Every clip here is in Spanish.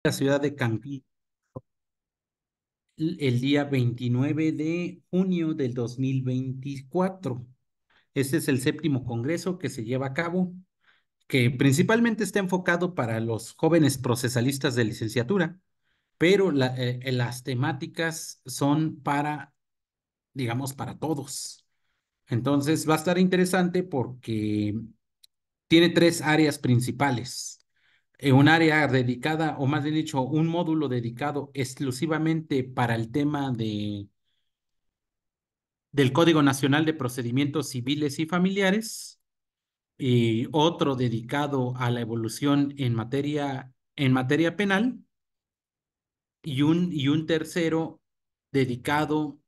La ciudad de Cancún el día 29 de junio del 2024. Este es el séptimo congreso que se lleva a cabo, que principalmente está enfocado para los jóvenes procesalistas de licenciatura, pero las temáticas son para, digamos, para todos. Entonces va a estar interesante porque tiene tres áreas principales. Un área dedicada, o más bien dicho, un módulo dedicado exclusivamente para el tema del Código Nacional de Procedimientos Civiles y Familiares, y otro dedicado a la evolución en materia penal, y un tercero dedicado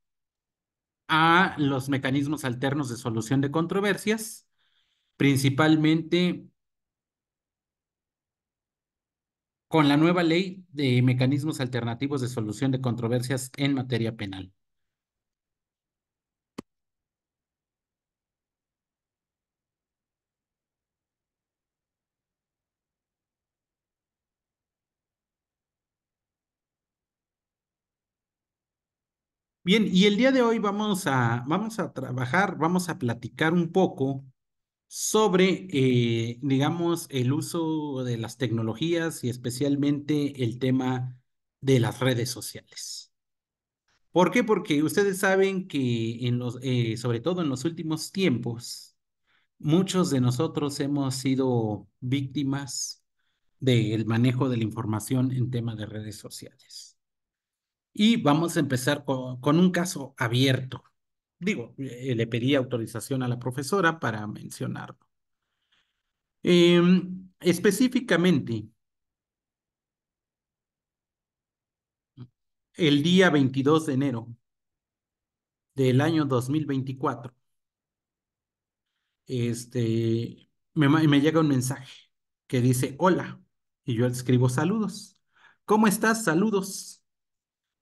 a los mecanismos alternos de solución de controversias, principalmente con la nueva ley de mecanismos alternativos de solución de controversias en materia penal. Bien, y el día de hoy vamos a trabajar, vamos a platicar un poco sobre, digamos, el uso de las tecnologías y especialmente el tema de las redes sociales. ¿Por qué? Porque ustedes saben que sobre todo en los últimos tiempos, muchos de nosotros hemos sido víctimas del manejo de la información en tema de redes sociales. Y vamos a empezar con un caso abierto. Digo, le pedí autorización a la profesora para mencionarlo. Específicamente, el día 22 de enero del año 2024, me llega un mensaje que dice, hola, y yo le escribo saludos. ¿Cómo estás? Saludos.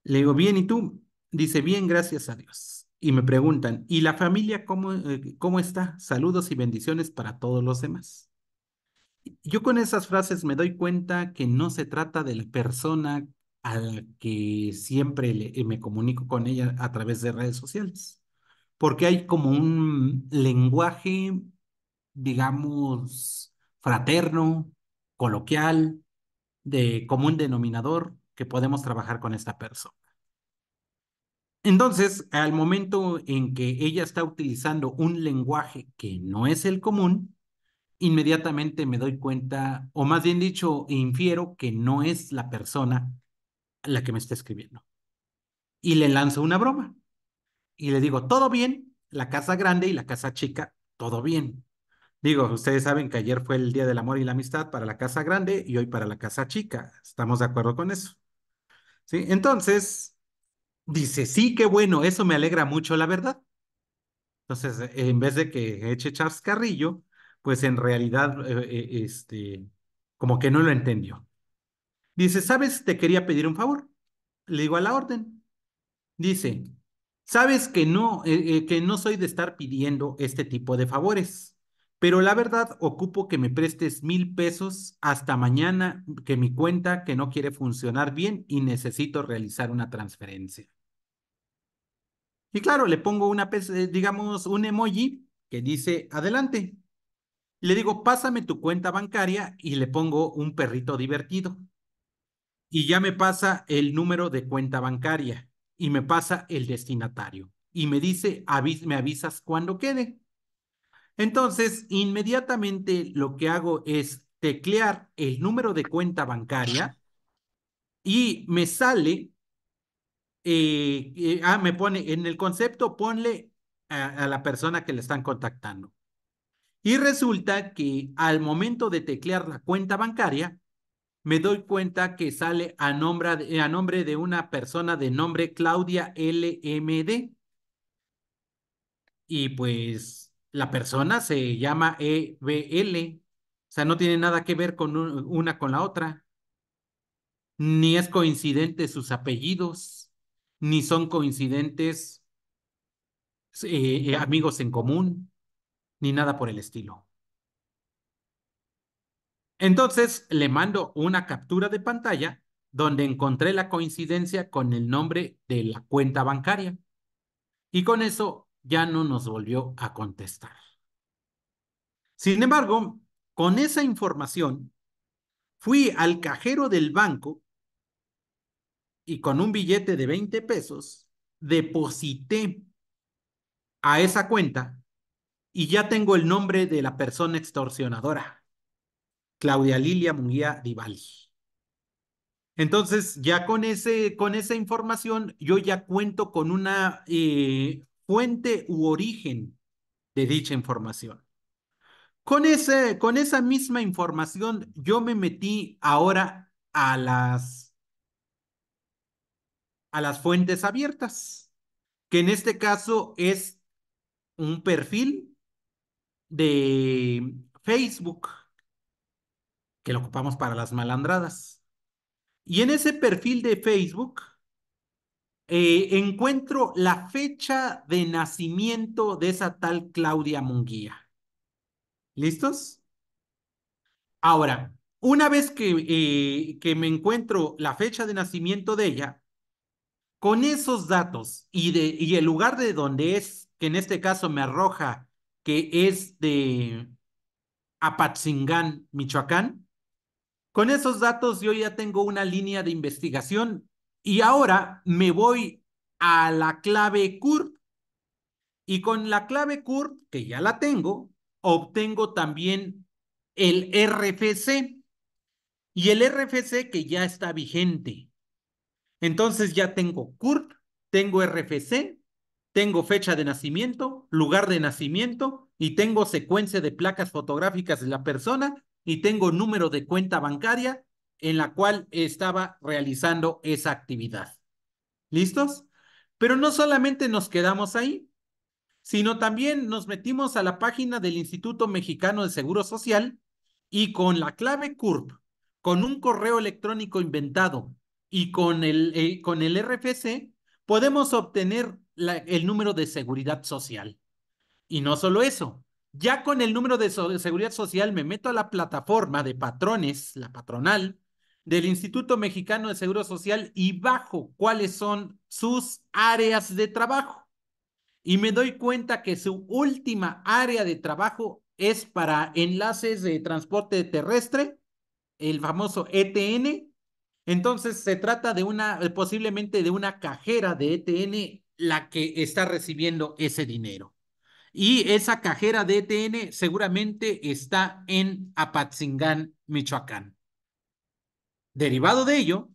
Le digo, bien, ¿y tú? Dice, bien, gracias a Dios. Y me preguntan, ¿y la familia cómo está? Saludos y bendiciones para todos los demás. Yo con esas frases me doy cuenta que no se trata de la persona a la que siempre me comunico con ella a través de redes sociales, porque hay como un lenguaje, digamos, fraterno, coloquial, de común denominador que podemos trabajar con esta persona. Entonces, al momento en que ella está utilizando un lenguaje que no es el común, inmediatamente me doy cuenta, o más bien dicho, infiero que no es la persona la que me está escribiendo. Y le lanzo una broma y le digo, todo bien, la casa grande y la casa chica, todo bien. Digo, ustedes saben que ayer fue el Día del Amor y la Amistad para la casa grande y hoy para la casa chica. ¿Estamos de acuerdo con eso? ¿Sí? Entonces, dice, sí, qué bueno, eso me alegra mucho, la verdad. Entonces, en vez de que eche chascarrillo, pues en realidad, como que no lo entendió. Dice, ¿sabes? Te quería pedir un favor. Le digo a la orden. Dice, sabes que no soy de estar pidiendo este tipo de favores, pero la verdad ocupo que me prestes 1,000 pesos hasta mañana, que mi cuenta que no quiere funcionar bien y necesito realizar una transferencia. Y claro, le pongo digamos, un emoji que dice, adelante. Le digo, pásame tu cuenta bancaria y le pongo un perrito divertido. Y ya me pasa el número de cuenta bancaria y me pasa el destinatario. Y me dice, me avisas cuando quede. Entonces, inmediatamente lo que hago es teclear el número de cuenta bancaria y me sale, me pone en el concepto, ponle a la persona que le están contactando. Y resulta que al momento de teclear la cuenta bancaria, me doy cuenta que sale a nombre de una persona de nombre Claudia LMD. Y pues la persona se llama EBL. O sea, no tiene nada que ver con una con la otra. Ni es coincidente sus apellidos, ni son coincidentes amigos en común, ni nada por el estilo. Entonces le mando una captura de pantalla donde encontré la coincidencia con el nombre de la cuenta bancaria. Y con eso ya no nos volvió a contestar. Sin embargo, con esa información, fui al cajero del banco y con un billete de 20 pesos deposité a esa cuenta y ya tengo el nombre de la persona extorsionadora, Claudia Lilia Munguía Divalli. Entonces, ya con esa información, yo ya cuento con una fuente u origen de dicha información. Con esa misma información, yo me metí ahora a las fuentes abiertas, que en este caso es un perfil de Facebook, que lo ocupamos para las malandradas. Y en ese perfil de Facebook encuentro la fecha de nacimiento de esa tal Claudia Munguía. ¿Listos? Ahora, una vez que me encuentro la fecha de nacimiento de ella, con esos datos y el lugar de donde es, que en este caso me arroja que es de Apatzingán, Michoacán, con esos datos yo ya tengo una línea de investigación y ahora me voy a la clave CURP y con la clave CURP, que ya la tengo, obtengo también el RFC y el RFC que ya está vigente. Entonces ya tengo CURP, tengo RFC, tengo fecha de nacimiento, lugar de nacimiento y tengo secuencia de placas fotográficas de la persona y tengo número de cuenta bancaria en la cual estaba realizando esa actividad. ¿Listos? Pero no solamente nos quedamos ahí, sino también nos metimos a la página del Instituto Mexicano de Seguro Social y con la clave CURP, con un correo electrónico inventado y con el RFC, podemos obtener el número de seguridad social. Y no solo eso, ya con el número de seguridad social me meto a la plataforma de patrones, la patronal, del Instituto Mexicano de Seguro Social y bajo cuáles son sus áreas de trabajo y me doy cuenta que su última área de trabajo es para enlaces de transporte terrestre, el famoso ETN. Entonces se trata de posiblemente de una cajera de ETN la que está recibiendo ese dinero. Y esa cajera de ETN seguramente está en Apatzingán, Michoacán. Derivado de ello,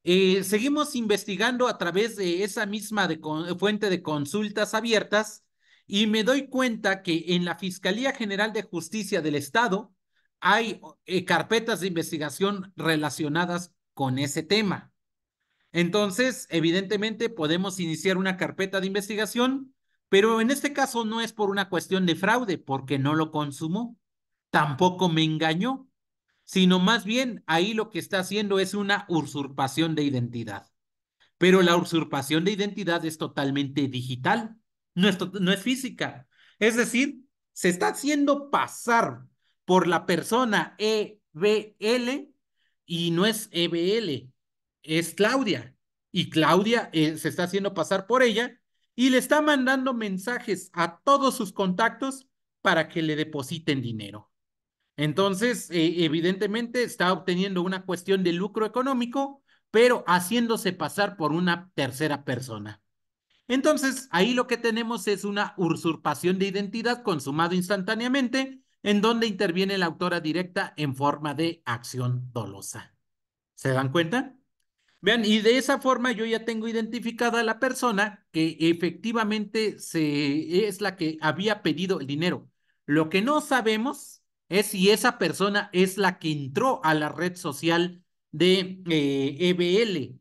seguimos investigando a través de esa misma fuente de consultas abiertas y me doy cuenta que en la Fiscalía General de Justicia del Estado hay carpetas de investigación relacionadas con ese tema. Entonces, evidentemente, podemos iniciar una carpeta de investigación, pero en este caso no es por una cuestión de fraude, porque no lo consumó, tampoco me engañó, sino más bien ahí lo que está haciendo es una usurpación de identidad. Pero la usurpación de identidad es totalmente digital, no es física. Es decir, se está haciendo pasar por la persona EBL y no es EBL, es Claudia. Y Claudia se está haciendo pasar por ella y le está mandando mensajes a todos sus contactos para que le depositen dinero. Entonces, evidentemente está obteniendo una cuestión de lucro económico, pero haciéndose pasar por una tercera persona. Entonces, ahí lo que tenemos es una usurpación de identidad consumado instantáneamente, en donde interviene la autora directa en forma de acción dolosa. ¿Se dan cuenta? Vean, y de esa forma yo ya tengo identificada a la persona que efectivamente es la que había pedido el dinero. Lo que no sabemos es si esa persona es la que entró a la red social de EBL.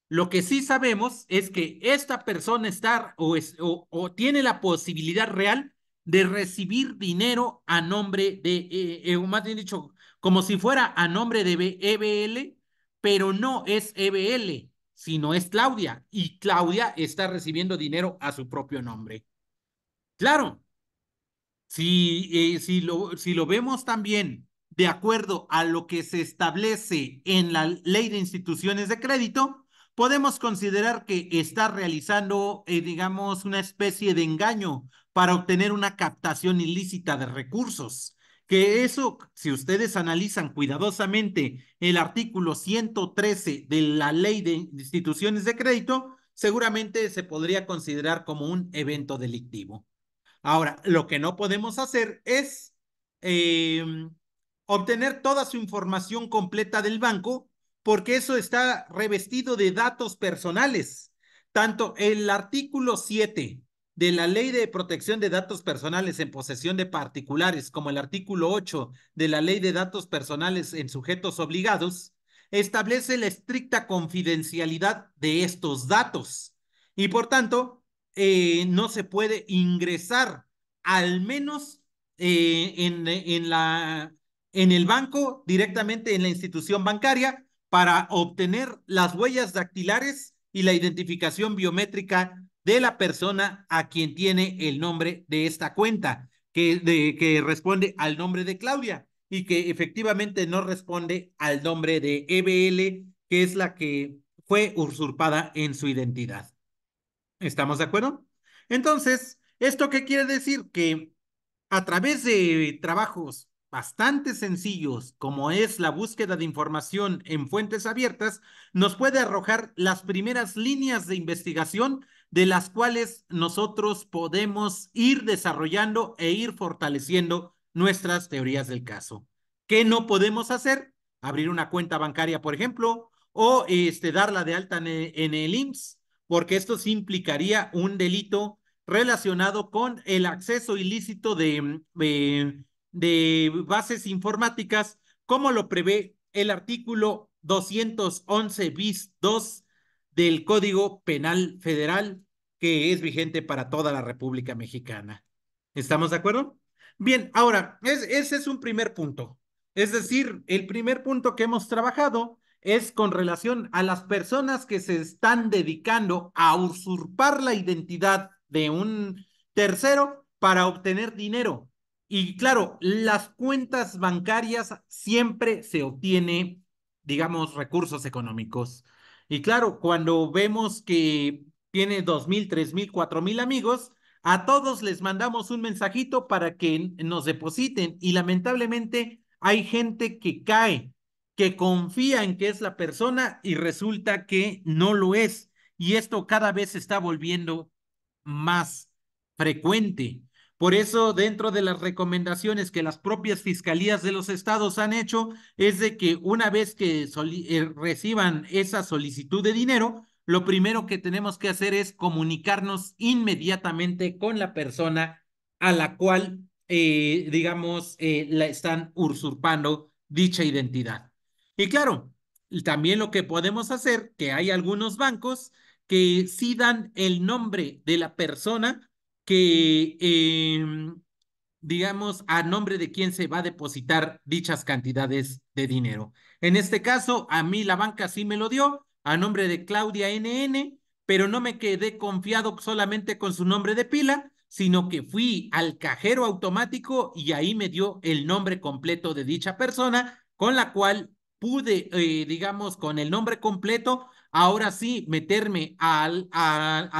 Lo que sí sabemos es que esta persona está o tiene la posibilidad real de recibir dinero a nombre de, o más bien dicho, como si fuera a nombre de EBL, pero no es EBL, sino es Claudia, y Claudia está recibiendo dinero a su propio nombre. Claro, si lo vemos también de acuerdo a lo que se establece en la Ley de Instituciones de Crédito, podemos considerar que está realizando, digamos, una especie de engaño para obtener una captación ilícita de recursos. Que eso, si ustedes analizan cuidadosamente el artículo 113 de la Ley de Instituciones de Crédito, seguramente se podría considerar como un evento delictivo. Ahora, lo que no podemos hacer es eh, obtener toda su información completa del banco, porque eso está revestido de datos personales. Tanto el artículo 7 de la Ley de Protección de Datos Personales en posesión de particulares, como el artículo 8 de la Ley de Datos Personales en sujetos obligados, establece la estricta confidencialidad de estos datos. Y por tanto, no se puede ingresar, al menos en el banco, directamente en la institución bancaria, para obtener las huellas dactilares y la identificación biométrica de la persona a quien tiene el nombre de esta cuenta, que responde al nombre de Claudia y que efectivamente no responde al nombre de EBL, que es la que fue usurpada en su identidad. ¿Estamos de acuerdo? Entonces, ¿esto qué quiere decir? Que a través de trabajos bastante sencillos, como es la búsqueda de información en fuentes abiertas, nos puede arrojar las primeras líneas de investigación de las cuales nosotros podemos ir desarrollando e ir fortaleciendo nuestras teorías del caso. ¿Qué no podemos hacer? Abrir una cuenta bancaria, por ejemplo, o darla de alta en el IMSS, porque esto sí implicaría un delito relacionado con el acceso ilícito de bases informáticas, como lo prevé el artículo 211 bis 2 del Código Penal Federal, que es vigente para toda la República Mexicana. ¿Estamos de acuerdo? Bien, ahora, ese es un primer punto. Es decir, el primer punto que hemos trabajado es con relación a las personas que se están dedicando a usurpar la identidad de un tercero para obtener dinero. Y claro, las cuentas bancarias siempre se obtiene, digamos, recursos económicos. Y claro, cuando vemos que tiene 2,000, 3,000, 4,000 amigos, a todos les mandamos un mensajito para que nos depositen y lamentablemente hay gente que cae, que confía en que es la persona y resulta que no lo es. Y esto cada vez se está volviendo más frecuente. Por eso, dentro de las recomendaciones que las propias fiscalías de los estados han hecho, es de que una vez que reciban esa solicitud de dinero, lo primero que tenemos que hacer es comunicarnos inmediatamente con la persona a la cual, digamos, la están usurpando dicha identidad. Y claro, también lo que podemos hacer, que hay algunos bancos que sí dan el nombre de la persona que, digamos, a nombre de quién se va a depositar dichas cantidades de dinero. En este caso, a mí la banca sí me lo dio a nombre de Claudia NN, pero no me quedé confiado solamente con su nombre de pila, sino que fui al cajero automático y ahí me dio el nombre completo de dicha persona, con la cual pude, digamos, con el nombre completo, ahora sí meterme a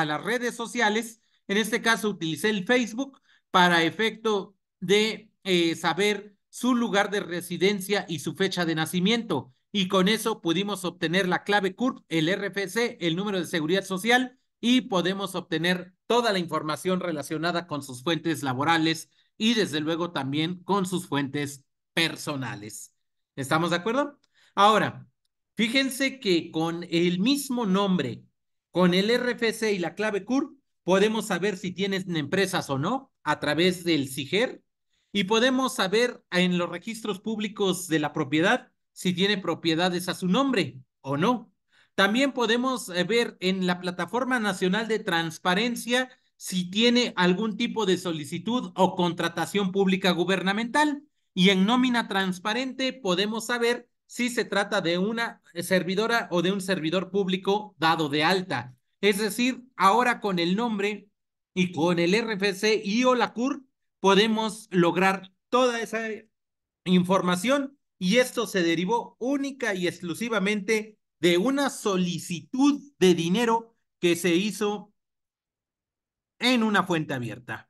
las redes sociales. En este caso utilicé el Facebook para efecto de saber su lugar de residencia y su fecha de nacimiento. Y con eso pudimos obtener la clave CURP, el RFC, el número de seguridad social y podemos obtener toda la información relacionada con sus fuentes laborales y desde luego también con sus fuentes personales. ¿Estamos de acuerdo? Ahora, fíjense que con el mismo nombre, con el RFC y la clave CURP, podemos saber si tienen empresas o no a través del SIGER y podemos saber en los registros públicos de la propiedad si tiene propiedades a su nombre o no. También podemos ver en la Plataforma Nacional de Transparencia si tiene algún tipo de solicitud o contratación pública gubernamental. Y en nómina transparente podemos saber si se trata de una servidora o de un servidor público dado de alta. Es decir, ahora con el nombre y con el RFC y o la CUR podemos lograr toda esa información y esto se derivó única y exclusivamente de una solicitud de dinero que se hizo en una fuente abierta.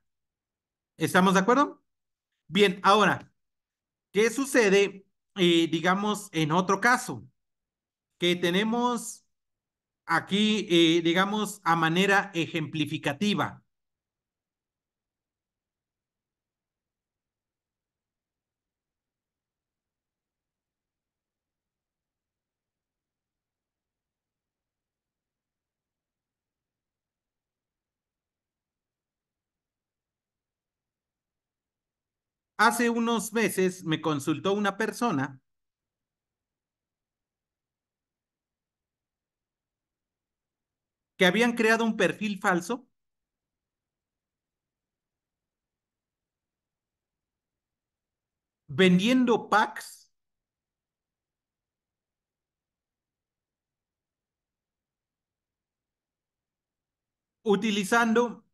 ¿Estamos de acuerdo? Bien, ahora, ¿qué sucede, digamos, en otro caso? Que tenemos aquí, digamos, a manera ejemplificativa. Hace unos meses me consultó una persona que habían creado un perfil falso vendiendo packs, utilizando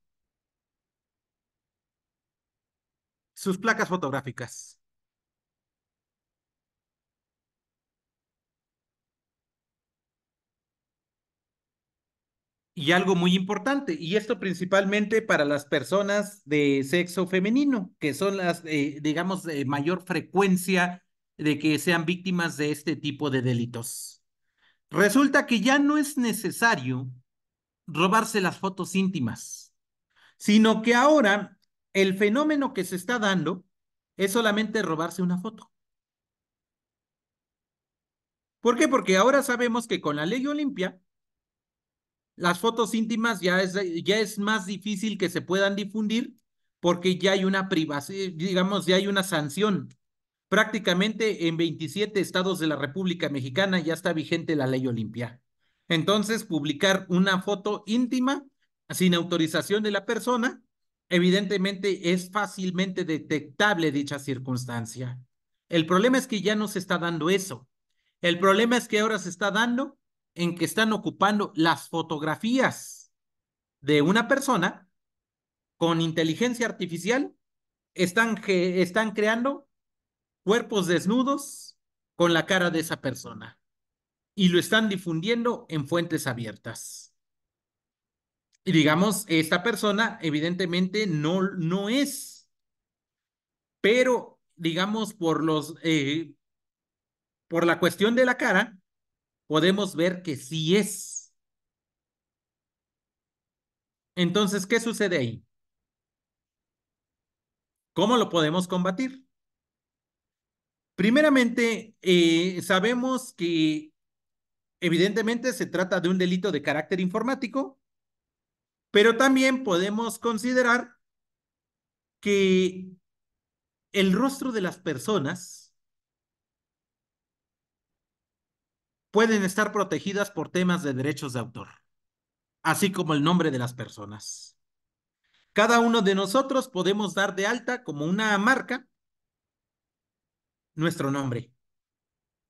sus placas fotográficas. Y algo muy importante, y esto principalmente para las personas de sexo femenino, que son las, digamos, de mayor frecuencia de que sean víctimas de este tipo de delitos. Resulta que ya no es necesario robarse las fotos íntimas, sino que ahora el fenómeno que se está dando es solamente robarse una foto. ¿Por qué? Porque ahora sabemos que con la ley Olimpia, las fotos íntimas ya es más difícil que se puedan difundir porque ya hay una privacidad, digamos, ya hay una sanción. Prácticamente en 27 estados de la República Mexicana ya está vigente la ley Olimpia. Entonces, publicar una foto íntima sin autorización de la persona, evidentemente es fácilmente detectable dicha circunstancia. El problema es que ya no se está dando eso. El problema es que ahora se está dando en que están ocupando las fotografías de una persona con inteligencia artificial, están creando cuerpos desnudos con la cara de esa persona y lo están difundiendo en fuentes abiertas. Y digamos, esta persona evidentemente no es, pero digamos por la cuestión de la cara, podemos ver que sí es. Entonces, ¿qué sucede ahí? ¿Cómo lo podemos combatir? Primeramente, sabemos que evidentemente se trata de un delito de carácter informático, pero también podemos considerar que el rostro de las personas pueden estar protegidas por temas de derechos de autor, así como el nombre de las personas. Cada uno de nosotros podemos dar de alta como una marca nuestro nombre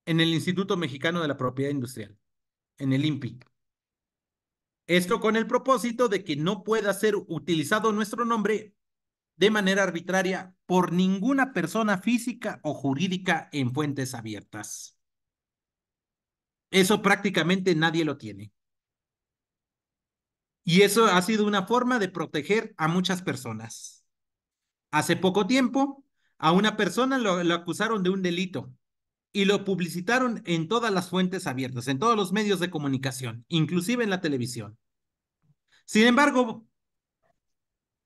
en el Instituto Mexicano de la Propiedad Industrial, en el INPI. Esto con el propósito de que no pueda ser utilizado nuestro nombre de manera arbitraria por ninguna persona física o jurídica en fuentes abiertas. Eso prácticamente nadie lo tiene. Y eso ha sido una forma de proteger a muchas personas. Hace poco tiempo, a una persona lo acusaron de un delito y lo publicitaron en todas las fuentes abiertas, en todos los medios de comunicación, inclusive en la televisión. Sin embargo,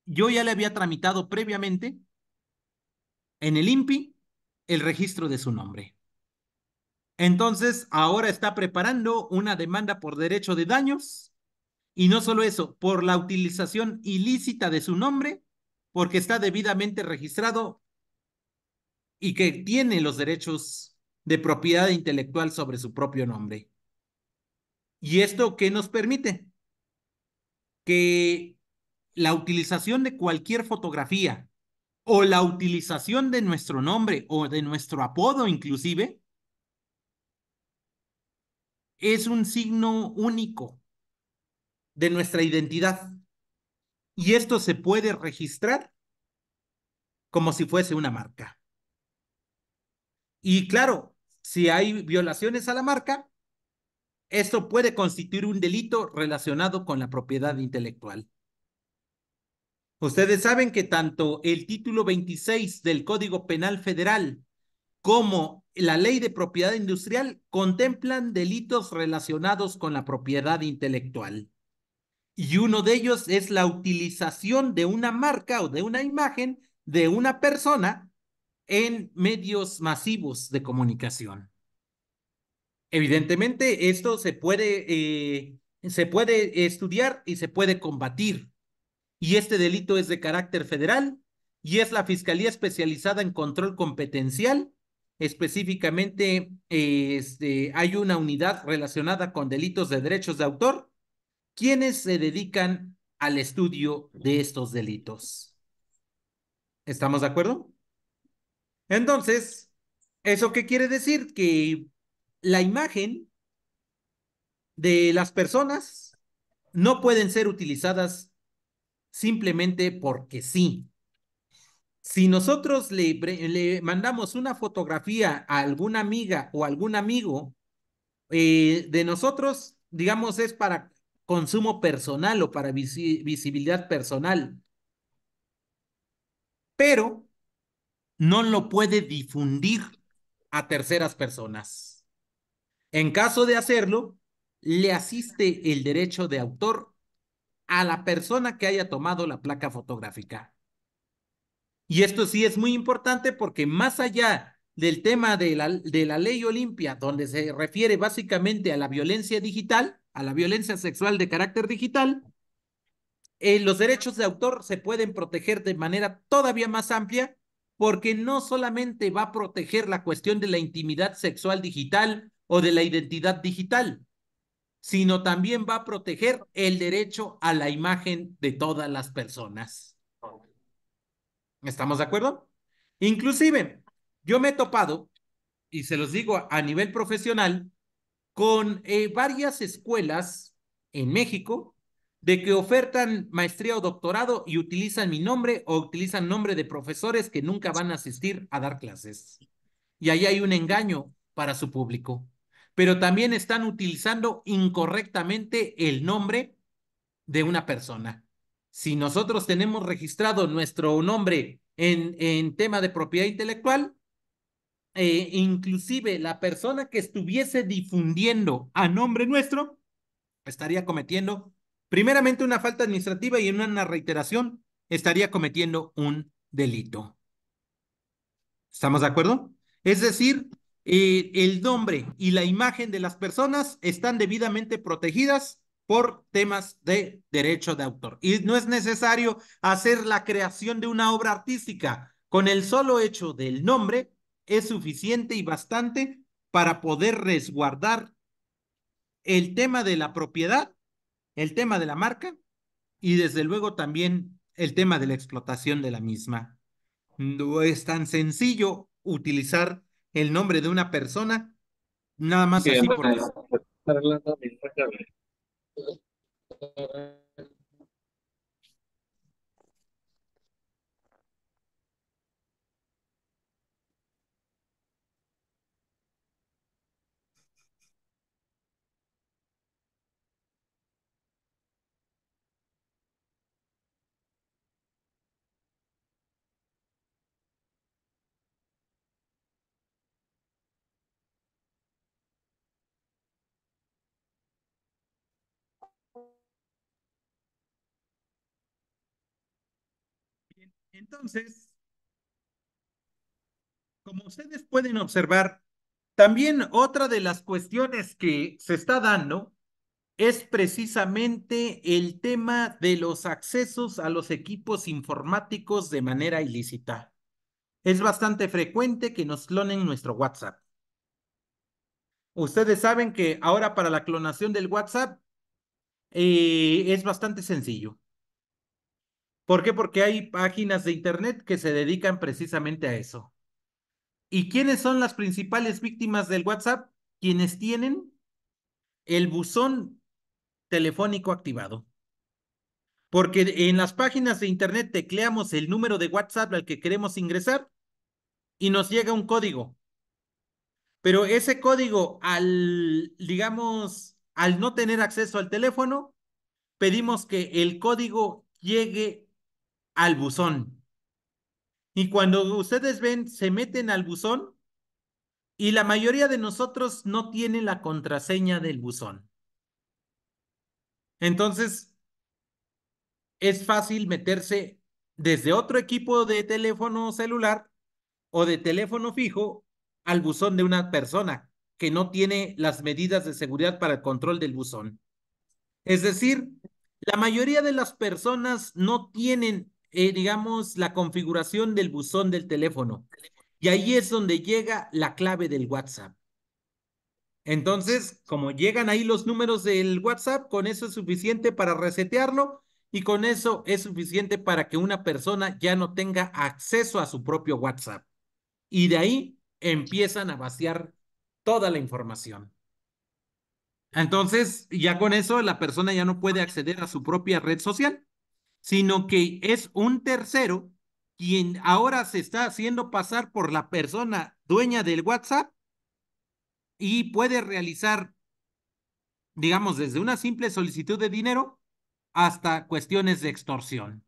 yo ya le había tramitado previamente en el INPI el registro de su nombre. Entonces, ahora está preparando una demanda por derecho de daños y no solo eso, por la utilización ilícita de su nombre, porque está debidamente registrado y que tiene los derechos de propiedad intelectual sobre su propio nombre. ¿Y esto qué nos permite? Que la utilización de cualquier fotografía o la utilización de nuestro nombre o de nuestro apodo inclusive es un signo único de nuestra identidad. Y esto se puede registrar como si fuese una marca. Y claro, si hay violaciones a la marca, esto puede constituir un delito relacionado con la propiedad intelectual. Ustedes saben que tanto el título 26 del Código Penal Federal como la Ley de Propiedad Industrial contemplan delitos relacionados con la propiedad intelectual. Y uno de ellos es la utilización de una marca o de una imagen de una persona en medios masivos de comunicación. Evidentemente, esto se puede estudiar y se puede combatir. Y este delito es de carácter federal y es la Fiscalía Especializada en Control Competencial. Específicamente, hay una unidad relacionada con delitos de derechos de autor, quienes se dedican al estudio de estos delitos. ¿Estamos de acuerdo? Entonces, ¿eso qué quiere decir? Que la imagen de las personas no pueden ser utilizadas simplemente porque sí. Si nosotros le mandamos una fotografía a alguna amiga o algún amigo de nosotros, digamos, es para consumo personal o para visibilidad personal, pero no lo puede difundir a terceras personas. En caso de hacerlo, le asiste el derecho de autor a la persona que haya tomado la placa fotográfica. Y esto sí es muy importante porque más allá del tema de la ley Olimpia, donde se refiere básicamente a la violencia digital, a la violencia sexual de carácter digital, los derechos de autor se pueden proteger de manera todavía más amplia porque no solamente va a proteger la cuestión de la intimidad sexual digital o de la identidad digital, sino también va a proteger el derecho a la imagen de todas las personas. ¿Estamos de acuerdo? Inclusive, yo me he topado, y se los digo a nivel profesional, con varias escuelas en México de que ofertan maestría o doctorado y utilizan mi nombre o utilizan nombre de profesores que nunca van a asistir a dar clases. Y ahí hay un engaño para su público. Pero también están utilizando incorrectamente el nombre de una persona. Si nosotros tenemos registrado nuestro nombre en tema de propiedad intelectual, inclusive la persona que estuviese difundiendo a nombre nuestro estaría cometiendo primeramente una falta administrativa y en una reiteración estaría cometiendo un delito. ¿Estamos de acuerdo? Es decir, el nombre y la imagen de las personas están debidamente protegidas por temas de derecho de autor. Y no es necesario hacer la creación de una obra artística. Con el solo hecho del nombre es suficiente y bastante para poder resguardar el tema de la propiedad, el tema de la marca y desde luego también el tema de la explotación de la misma. No es tan sencillo utilizar el nombre de una persona, nada más Que así anda porque arreglando mi página. entonces, como ustedes pueden observar, también otra de las cuestiones que se está dando es precisamente el tema de los accesos a los equipos informáticos de manera ilícita. Es bastante frecuente que nos clonen nuestro WhatsApp. Ustedes saben que ahora para la clonación del WhatsApp es bastante sencillo. ¿Por qué? Porque hay páginas de internet que se dedican precisamente a eso. ¿Y quiénes son las principales víctimas del WhatsApp? Quienes tienen el buzón telefónico activado. Porque en las páginas de internet tecleamos el número de WhatsApp al que queremos ingresar y nos llega un código. Pero ese código, digamos, al no tener acceso al teléfono, pedimos que el código llegue al buzón. Y cuando ustedes ven, se meten al buzón y la mayoría de nosotros no tiene la contraseña del buzón. Entonces, es fácil meterse desde otro equipo de teléfono celular o de teléfono fijo al buzón de una persona que no tiene las medidas de seguridad para el control del buzón. Es decir, la mayoría de las personas no tienen, digamos, la configuración del buzón del teléfono. Y ahí es donde llega la clave del WhatsApp. Entonces, como llegan ahí los números del WhatsApp, con eso es suficiente para resetearlo y con eso es suficiente para que una persona ya no tenga acceso a su propio WhatsApp. Y de ahí empiezan a vaciar toda la información. Entonces, ya con eso la persona ya no puede acceder a su propia red social, sino que es un tercero quien ahora se está haciendo pasar por la persona dueña del WhatsApp y puede realizar, digamos, desde una simple solicitud de dinero hasta cuestiones de extorsión.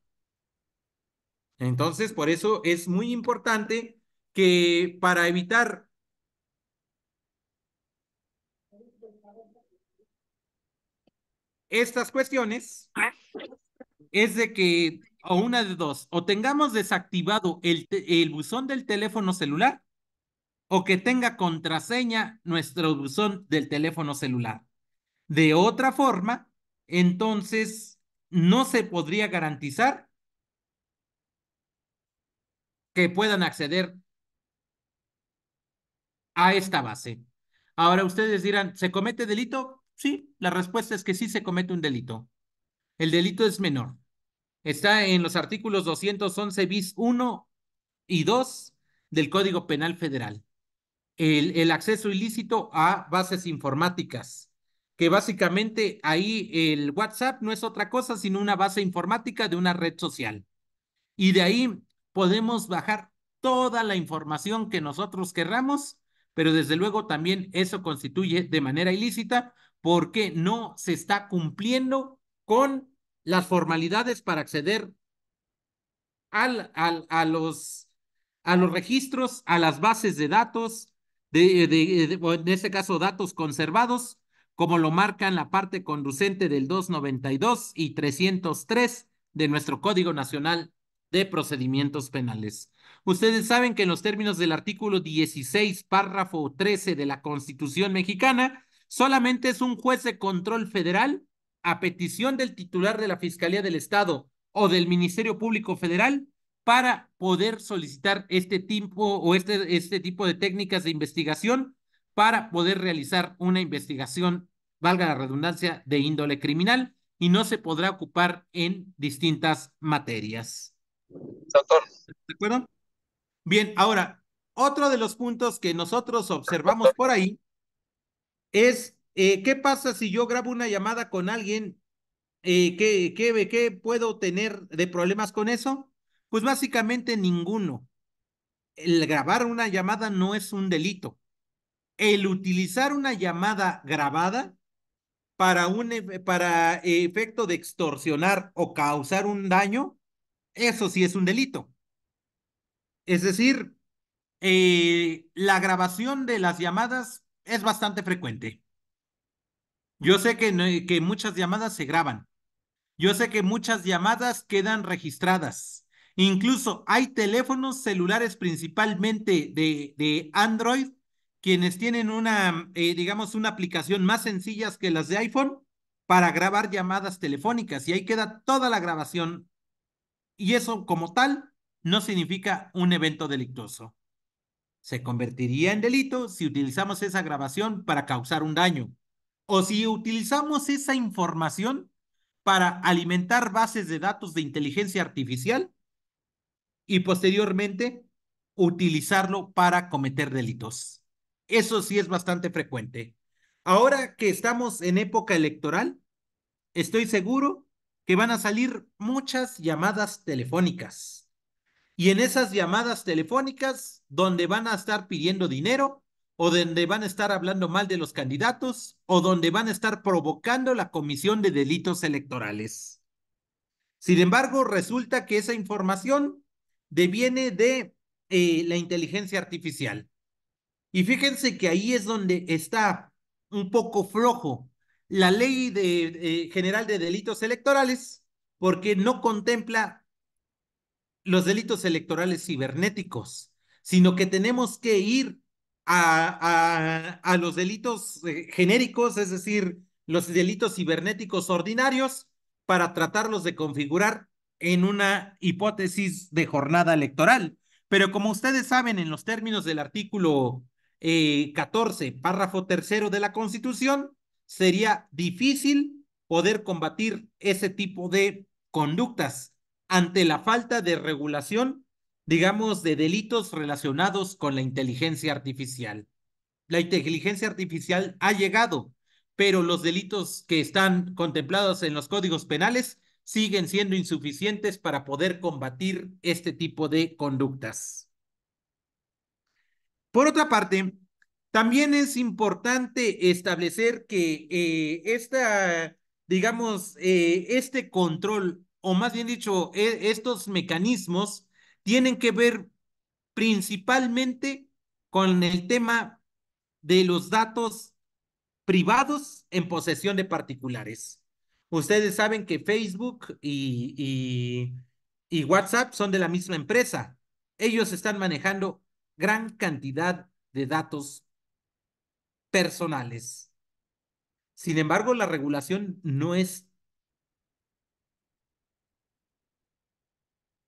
Entonces, por eso es muy importante que para evitar estas cuestiones, es de que, o una de dos, o tengamos desactivado el buzón del teléfono celular, o que tenga contraseña nuestro buzón del teléfono celular. De otra forma, entonces no se podría garantizar que puedan acceder a esta base. Ahora ustedes dirán, ¿se comete delito? Sí, la respuesta es que sí se comete un delito. El delito es menor. Está en los artículos 211 bis uno y 2 del Código Penal Federal. El acceso ilícito a bases informáticas, que básicamente ahí el WhatsApp no es otra cosa sino una base informática de una red social. Y de ahí podemos bajar toda la información que nosotros querramos, pero desde luego también eso constituye de manera ilícita porque no se está cumpliendo con las formalidades para acceder al, al, a los, a los registros, a las bases de datos, en este caso datos conservados, como lo marcan la parte conducente del 292 y 303 de nuestro Código Nacional de Procedimientos Penales. Ustedes saben que en los términos del artículo 16, párrafo 13 de la Constitución mexicana, solamente es un juez de control federal, a petición del titular de la Fiscalía del Estado o del Ministerio Público Federal, para poder solicitar este tipo o este tipo de técnicas de investigación para poder realizar una investigación, valga la redundancia, de índole criminal y no se podrá ocupar en distintas materias. Doctor, ¿De acuerdo? Bien, ahora, otro de los puntos que nosotros observamos por ahí es ¿qué pasa si yo grabo una llamada con alguien? ¿Qué puedo tener de problemas con eso? Pues básicamente ninguno. El grabar una llamada no es un delito. El utilizar una llamada grabada para efecto de extorsionar o causar un daño, eso sí es un delito. Es decir, la grabación de las llamadas es bastante frecuente. Yo sé que muchas llamadas se graban. Yo sé que muchas llamadas quedan registradas. Incluso hay teléfonos celulares principalmente de Android, quienes tienen digamos, una aplicación más sencilla que las de iPhone para grabar llamadas telefónicas y ahí queda toda la grabación. Y eso como tal no significa un evento delictuoso. Se convertiría en delito si utilizamos esa grabación para causar un daño o si utilizamos esa información para alimentar bases de datos de inteligencia artificial y posteriormente utilizarlo para cometer delitos. Eso sí es bastante frecuente. Ahora que estamos en época electoral, estoy seguro que van a salir muchas llamadas telefónicas y en esas llamadas telefónicas donde van a estar pidiendo dinero o donde van a estar hablando mal de los candidatos, o donde van a estar provocando la comisión de delitos electorales. Sin embargo, resulta que esa información deviene de la inteligencia artificial. Y fíjense que ahí es donde está un poco flojo la ley general de delitos electorales, porque no contempla los delitos electorales cibernéticos, sino que tenemos que ir a los delitos genéricos, es decir, los delitos cibernéticos ordinarios, para tratarlos de configurar en una hipótesis de jornada electoral. Pero como ustedes saben, en los términos del artículo 14, párrafo tercero de la Constitución, sería difícil poder combatir ese tipo de conductas ante la falta de regulación, digamos, de delitos relacionados con la inteligencia artificial. La inteligencia artificial ha llegado, pero los delitos que están contemplados en los códigos penales siguen siendo insuficientes para poder combatir este tipo de conductas. Por otra parte, también es importante establecer que digamos, este control, o más bien dicho, estos mecanismos tienen que ver principalmente con el tema de los datos privados en posesión de particulares. Ustedes saben que Facebook y WhatsApp son de la misma empresa. Ellos están manejando gran cantidad de datos personales. Sin embargo, la regulación no es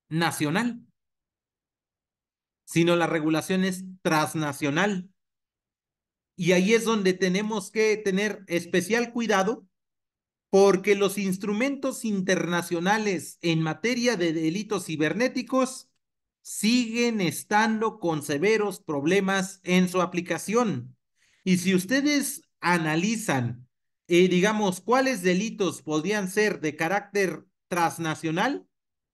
nacional, sino la regulación es transnacional. Y ahí es donde tenemos que tener especial cuidado porque los instrumentos internacionales en materia de delitos cibernéticos siguen estando con severos problemas en su aplicación. Y si ustedes analizan, digamos, cuáles delitos podrían ser de carácter transnacional,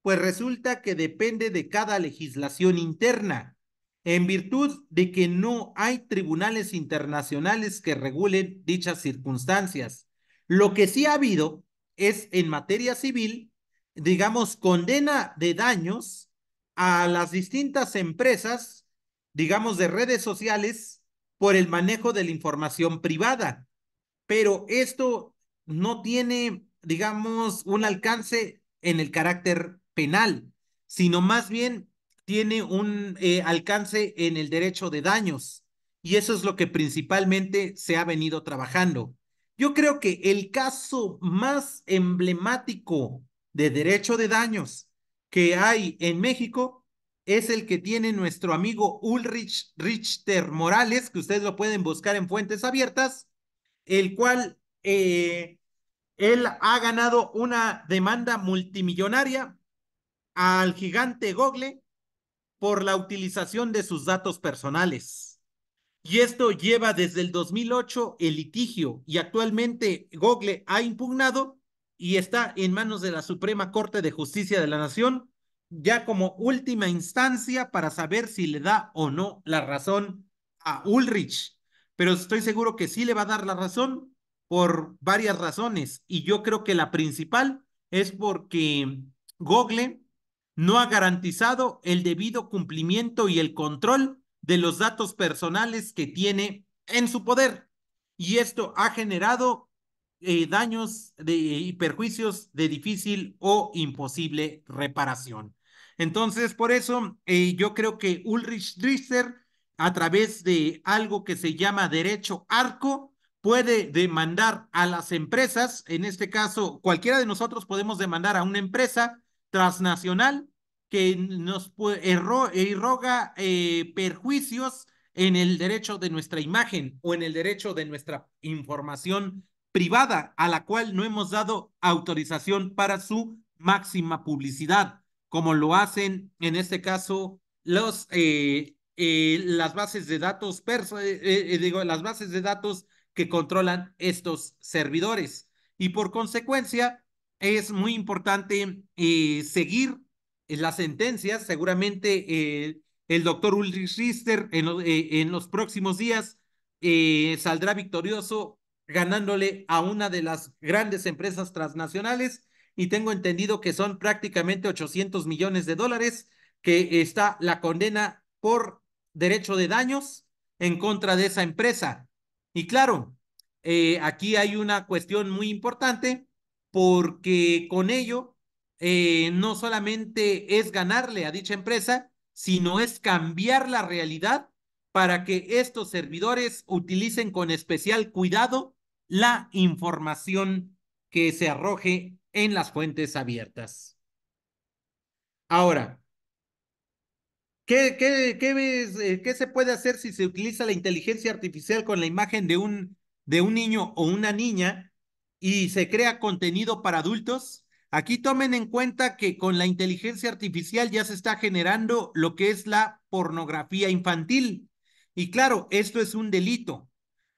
pues resulta que depende de cada legislación interna, en virtud de que no hay tribunales internacionales que regulen dichas circunstancias. Lo que sí ha habido es en materia civil, digamos, condena de daños a las distintas empresas, digamos, de redes sociales por el manejo de la información privada. Pero esto no tiene, digamos, un alcance en el carácter penal, sino más bien tiene un alcance en el derecho de daños. Y eso es lo que principalmente se ha venido trabajando. Yo creo que el caso más emblemático de derecho de daños que hay en México es el que tiene nuestro amigo Ulrich Richter Morales, que ustedes lo pueden buscar en fuentes abiertas, el cual él ha ganado una demanda multimillonaria al gigante Google por la utilización de sus datos personales. Y esto lleva desde el 2008 el litigio y actualmente Google ha impugnado y está en manos de la Suprema Corte de Justicia de la Nación, ya como última instancia para saber si le da o no la razón a Ulrich. Pero estoy seguro que sí le va a dar la razón por varias razones. Y yo creo que la principal es porque Google no ha garantizado el debido cumplimiento y el control de los datos personales que tiene en su poder. Y esto ha generado daños y perjuicios de difícil o imposible reparación. Entonces, por eso yo creo que Ulrich Drisser, a través de algo que se llama derecho arco, puede demandar a las empresas, en este caso, cualquiera de nosotros podemos demandar a una empresa transnacional que nos irroga perjuicios en el derecho de nuestra imagen o en el derecho de nuestra información privada, a la cual no hemos dado autorización para su máxima publicidad, como lo hacen en este caso las bases de datos, digo, las bases de datos que controlan estos servidores. Y por consecuencia, es muy importante seguir las sentencias. Seguramente el doctor Ulrich Richter en los próximos días saldrá victorioso ganándole a una de las grandes empresas transnacionales y tengo entendido que son prácticamente 800 millones de dólares que está la condena por derecho de daños en contra de esa empresa. Y claro, aquí hay una cuestión muy importante porque con ello no solamente es ganarle a dicha empresa, sino es cambiar la realidad para que estos servidores utilicen con especial cuidado la información que se arroje en las fuentes abiertas. Ahora, ¿qué se puede hacer si se utiliza la inteligencia artificial con la imagen de un niño o una niña y se crea contenido para adultos? Aquí tomen en cuenta que con la inteligencia artificial ya se está generando lo que es la pornografía infantil. Y claro, esto es un delito.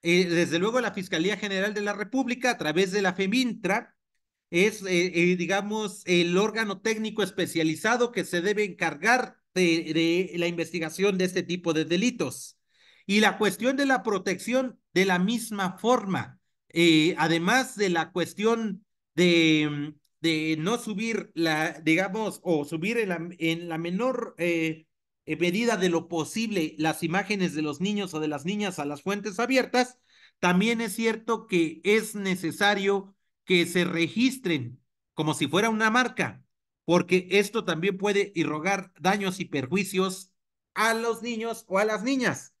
Desde luego, la Fiscalía General de la República, a través de la FEMINTRA, es, digamos, el órgano técnico especializado que se debe encargar de la investigación de este tipo de delitos. Y la cuestión de la protección de la misma forma, además de la cuestión de no subir la, digamos, o subir en la menor medida de lo posible las imágenes de los niños o de las niñas a las fuentes abiertas, también es cierto que es necesario que se registren como si fuera una marca, porque esto también puede irrogar daños y perjuicios a los niños o a las niñas.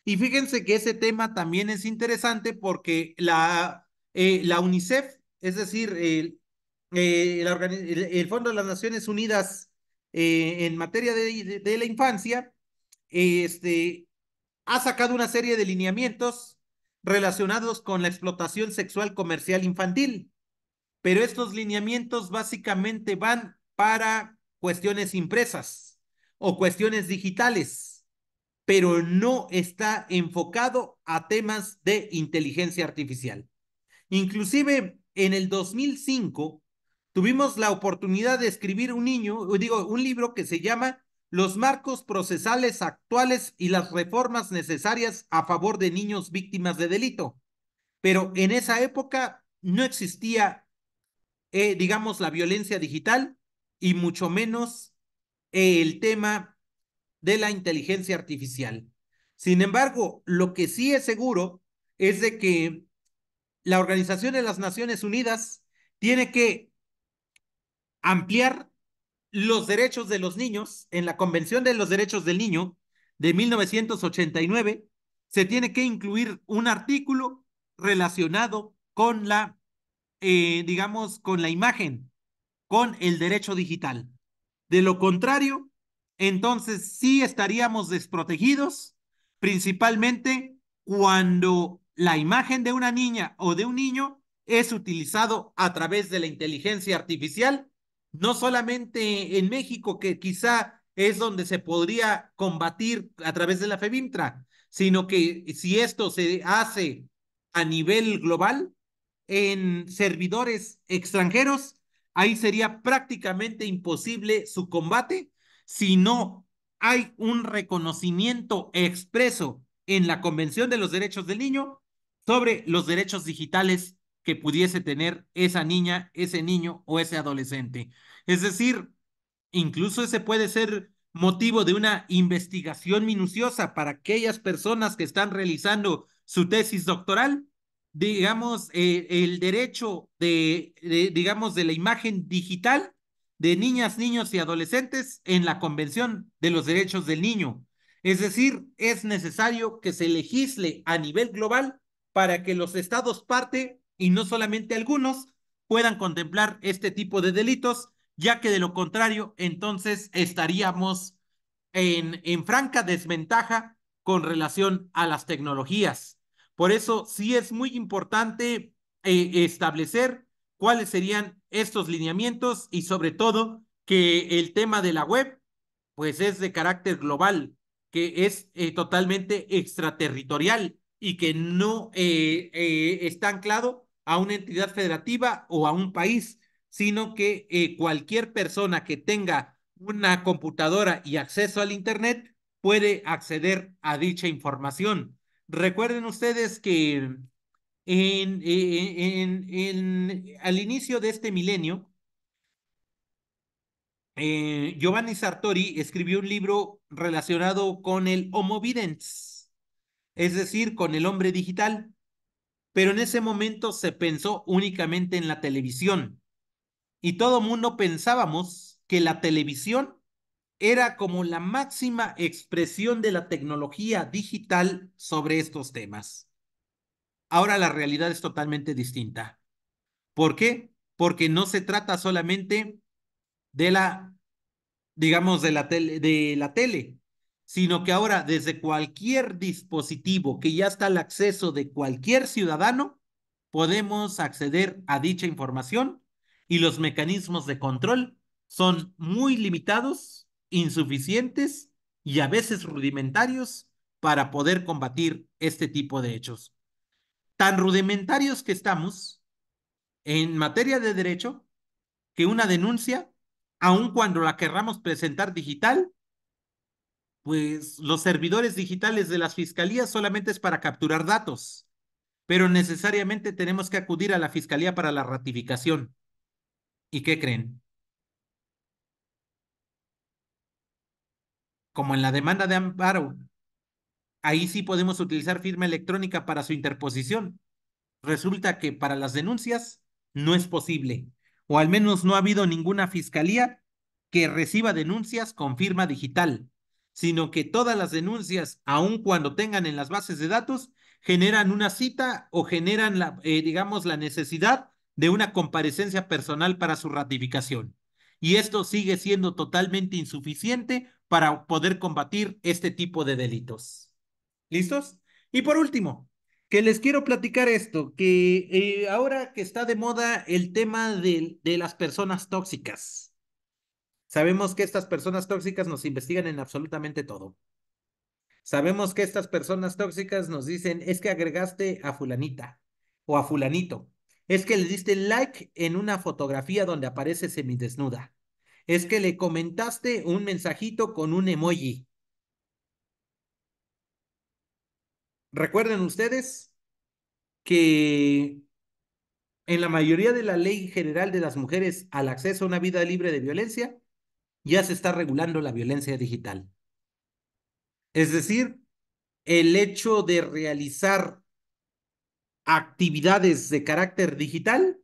Y fíjense que ese tema también es interesante porque la UNICEF, es decir, el Fondo de las Naciones Unidas en materia de la infancia, este, ha sacado una serie de lineamientos relacionados con la explotación sexual comercial infantil, pero estos lineamientos básicamente van para cuestiones impresas o cuestiones digitales, pero no está enfocado a temas de inteligencia artificial. Inclusive en el 2005 tuvimos la oportunidad de escribir un libro que se llama Los marcos procesales actuales y las reformas necesarias a favor de niños víctimas de delito. Pero en esa época no existía, digamos, la violencia digital y mucho menos el tema de la inteligencia artificial. Sin embargo, lo que sí es seguro es de que la Organización de las Naciones Unidas tiene que ampliar los derechos de los niños. En la Convención de los Derechos del Niño de 1989 se tiene que incluir un artículo relacionado con digamos, con la imagen, con el derecho digital. De lo contrario, entonces sí estaríamos desprotegidos, principalmente cuando la imagen de una niña o de un niño es utilizado a través de la inteligencia artificial, no solamente en México, que quizá es donde se podría combatir a través de la FEBIMTRA, sino que si esto se hace a nivel global, en servidores extranjeros, ahí sería prácticamente imposible su combate si no hay un reconocimiento expreso en la Convención de los Derechos del Niño sobre los derechos digitales que pudiese tener esa niña, ese niño o ese adolescente. Es decir, incluso ese puede ser motivo de una investigación minuciosa para aquellas personas que están realizando su tesis doctoral, digamos, el derecho digamos, de la imagen digital de niñas, niños y adolescentes en la Convención de los Derechos del Niño. Es decir, es necesario que se legisle a nivel global para que los estados parte, y no solamente algunos, puedan contemplar este tipo de delitos, ya que de lo contrario, entonces estaríamos en franca desventaja con relación a las tecnologías. Por eso sí es muy importante establecer cuáles serían estos lineamientos y sobre todo que el tema de la web pues es de carácter global, que es totalmente extraterritorial y que no está anclado a una entidad federativa o a un país, sino que cualquier persona que tenga una computadora y acceso al Internet puede acceder a dicha información. recuerden ustedes que al inicio de este milenio, Giovanni Sartori escribió un libro relacionado con el Homo Videns, es decir, con el hombre digital, pero en ese momento se pensó únicamente en la televisión y todo mundo pensábamos que la televisión era como la máxima expresión de la tecnología digital sobre estos temas. Ahora la realidad es totalmente distinta. ¿Por qué? Porque no se trata solamente de la, digamos, de la tele, sino que ahora desde cualquier dispositivo que ya está al acceso de cualquier ciudadano, podemos acceder a dicha información y los mecanismos de control son muy limitados, insuficientes y a veces rudimentarios para poder combatir este tipo de hechos. Tan rudimentarios que estamos en materia de derecho que una denuncia, aun cuando la querramos presentar digital, pues los servidores digitales de las fiscalías solamente es para capturar datos, pero necesariamente tenemos que acudir a la fiscalía para la ratificación. ¿Y qué creen? Como en la demanda de amparo, ahí sí podemos utilizar firma electrónica para su interposición. Resulta que para las denuncias no es posible, o al menos no ha habido ninguna fiscalía que reciba denuncias con firma digital, sino que todas las denuncias, aun cuando tengan en las bases de datos, generan una cita o generan digamos, la necesidad de una comparecencia personal para su ratificación. Y esto sigue siendo totalmente insuficiente para poder combatir este tipo de delitos. ¿Listos? Y por último, que les quiero platicar esto, que ahora que está de moda el tema de las personas tóxicas, sabemos que estas personas tóxicas nos investigan en absolutamente todo. Sabemos que estas personas tóxicas nos dicen, es que agregaste a fulanita o a fulanito, es que le diste like en una fotografía donde aparece semidesnuda, es que le comentaste un mensajito con un emoji. Recuerden ustedes que en la mayoría de la ley general de las mujeres al acceso a una vida libre de violencia, ya se está regulando la violencia digital. Es decir, el hecho de realizar actividades de carácter digital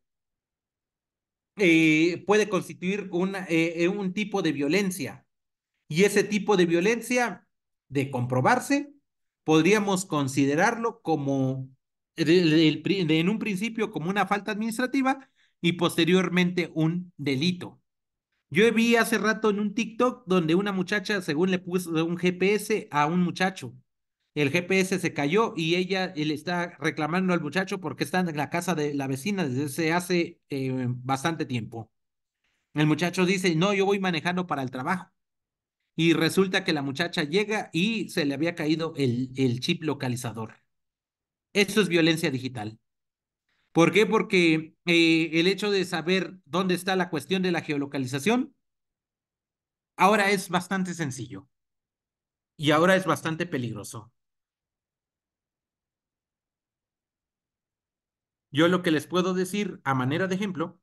puede constituir un tipo de violencia. Y ese tipo de violencia, de comprobarse, podríamos considerarlo como, en un principio, como una falta administrativa y posteriormente un delito. Yo vi hace rato en un TikTok donde una muchacha, según le puso un GPS a un muchacho, el GPS se cayó y ella le está reclamando al muchacho porque está en la casa de la vecina desde hace bastante tiempo. El muchacho dice, no, yo voy manejando para el trabajo. Y resulta que la muchacha llega y se le había caído el chip localizador. Eso es violencia digital. ¿Por qué? Porque el hecho de saber dónde está la cuestión de la geolocalización ahora es bastante sencillo y ahora es bastante peligroso. Yo lo que les puedo decir a manera de ejemplo,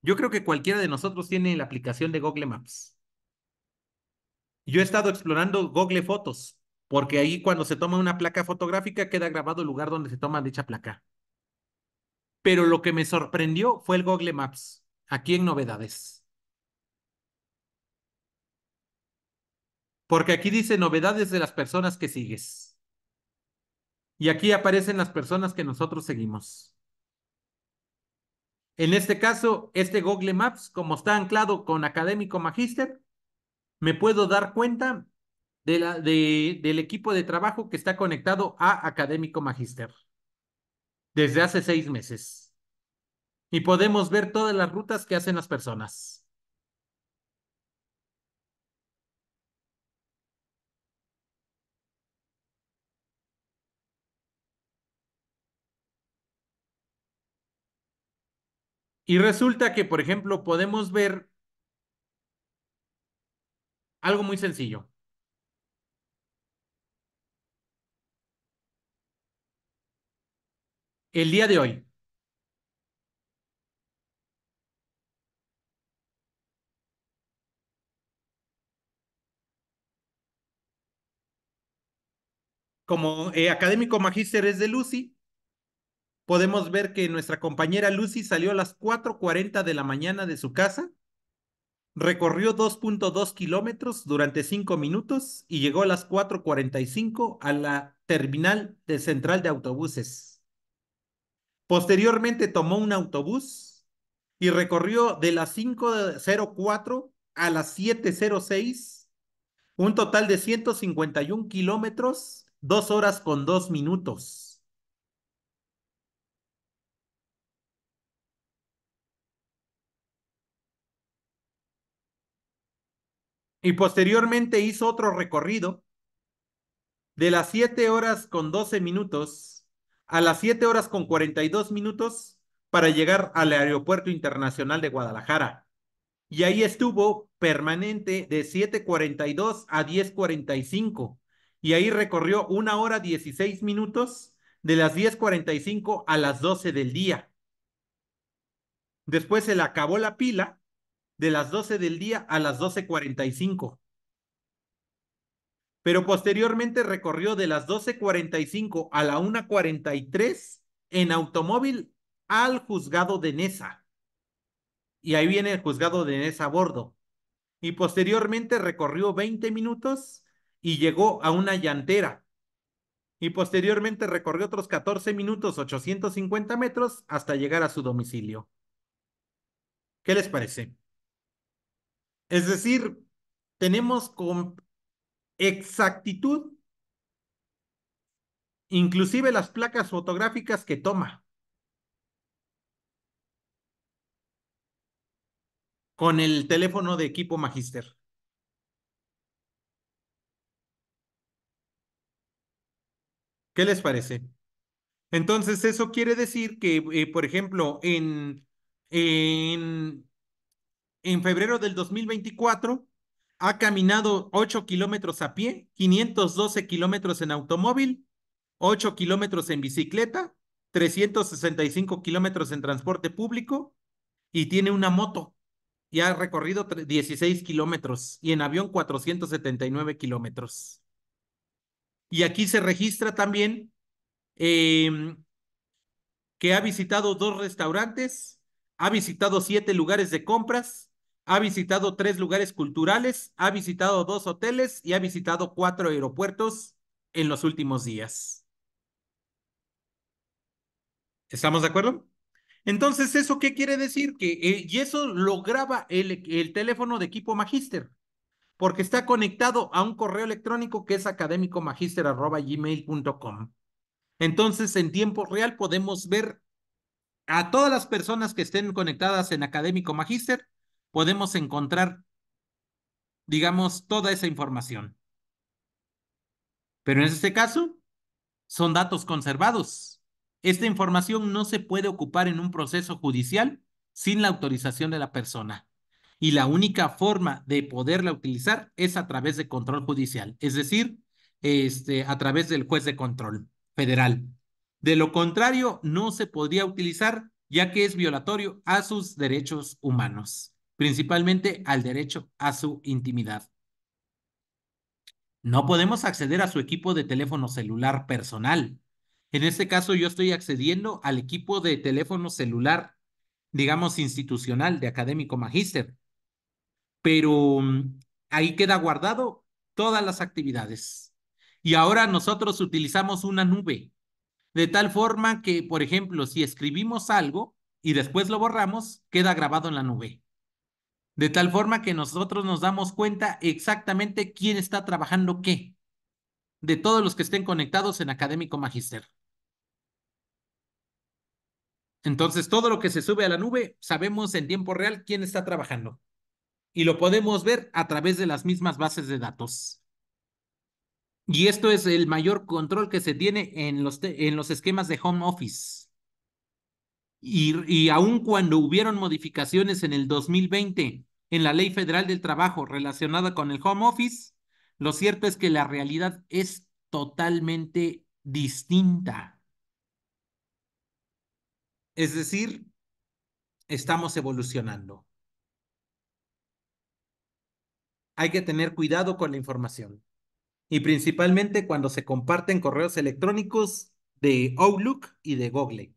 yo creo que cualquiera de nosotros tiene la aplicación de Google Maps. Yo he estado explorando Google Fotos, porque ahí cuando se toma una placa fotográfica queda grabado el lugar donde se toma dicha placa. Pero lo que me sorprendió fue el Google Maps, aquí en novedades. Porque aquí dice novedades de las personas que sigues. Y aquí aparecen las personas que nosotros seguimos. En este caso, este Google Maps, como está anclado con Académico Magíster, me puedo dar cuenta del equipo de trabajo que está conectado a Académico Magíster desde hace 6 meses. Y podemos ver todas las rutas que hacen las personas. Y resulta que, por ejemplo, podemos ver algo muy sencillo. el día de hoy. Como académico magíster es de Lucy, podemos ver que nuestra compañera Lucy salió a las 4:40 de la mañana de su casa, recorrió 2.2 kilómetros durante 5 minutos y llegó a las 4:45 a la terminal de central de autobuses. Posteriormente tomó un autobús y recorrió de las 5:04 a las 7:06, un total de 151 kilómetros, 2 horas con 2 minutos. Y posteriormente hizo otro recorrido de las 7 horas con 12 minutos a las 7 horas con 42 minutos para llegar al Aeropuerto Internacional de Guadalajara. Y ahí estuvo permanente de 7:42 a 10:45. Y ahí recorrió 1 hora 16 minutos de las 10:45 a las 12 del día. Después se le acabó la pila de las 12 del día a las 12:45. Pero posteriormente recorrió de las 12:45 a la 1:43 en automóvil al juzgado de Neza. Y ahí viene el juzgado de Neza a bordo. Y posteriormente recorrió 20 minutos y llegó a una llantera. Y posteriormente recorrió otros 14 minutos, 850 metros, hasta llegar a su domicilio. ¿Qué les parece? Es decir, tenemos con exactitud inclusive las placas fotográficas que toma con el teléfono de equipo Magister. ¿Qué les parece? Entonces, eso quiere decir que, por ejemplo, en, en febrero del 2024 ha caminado 8 kilómetros a pie, 512 kilómetros en automóvil, 8 kilómetros en bicicleta, 365 kilómetros en transporte público y tiene una moto. Y ha recorrido 16 kilómetros y en avión 479 kilómetros. Y aquí se registra también eh, que ha visitado 2 restaurantes, ha visitado 7 lugares de compras, ha visitado 3 lugares culturales, ha visitado 2 hoteles y ha visitado 4 aeropuertos en los últimos días. ¿Estamos de acuerdo? Entonces, ¿eso qué quiere decir? Y eso lo graba el teléfono de equipo Magister, porque está conectado a un correo electrónico que es académicomagister@gmail.com. Entonces, en tiempo real podemos ver a todas las personas que estén conectadas en Académico Magister, podemos encontrar, digamos, toda esa información. Pero en este caso, son datos conservados. Esta información no se puede ocupar en un proceso judicial sin la autorización de la persona. Y la única forma de poderla utilizar es a través de control judicial, es decir, a través del juez de control federal. De lo contrario, no se podría utilizar ya que es violatorio a sus derechos humanos, principalmente al derecho a su intimidad. No podemos acceder a su equipo de teléfono celular personal. En este caso, yo estoy accediendo al equipo de teléfono celular, digamos, institucional de Académico Magíster, pero ahí queda guardado todas las actividades. Y ahora nosotros utilizamos una nube, de tal forma que, por ejemplo, si escribimos algo y después lo borramos, queda grabado en la nube. De tal forma que nosotros nos damos cuenta exactamente quién está trabajando qué de todos los que estén conectados en Académico Magister. Entonces, todo lo que se sube a la nube, sabemos en tiempo real quién está trabajando y lo podemos ver a través de las mismas bases de datos. Y esto es el mayor control que se tiene en los esquemas de home office. Y aun cuando hubieron modificaciones en el 2020 en la Ley Federal del Trabajo relacionada con el home office, lo cierto es que la realidad es totalmente distinta. Es decir, estamos evolucionando. Hay que tener cuidado con la información y principalmente cuando se comparten correos electrónicos de Outlook y de Google,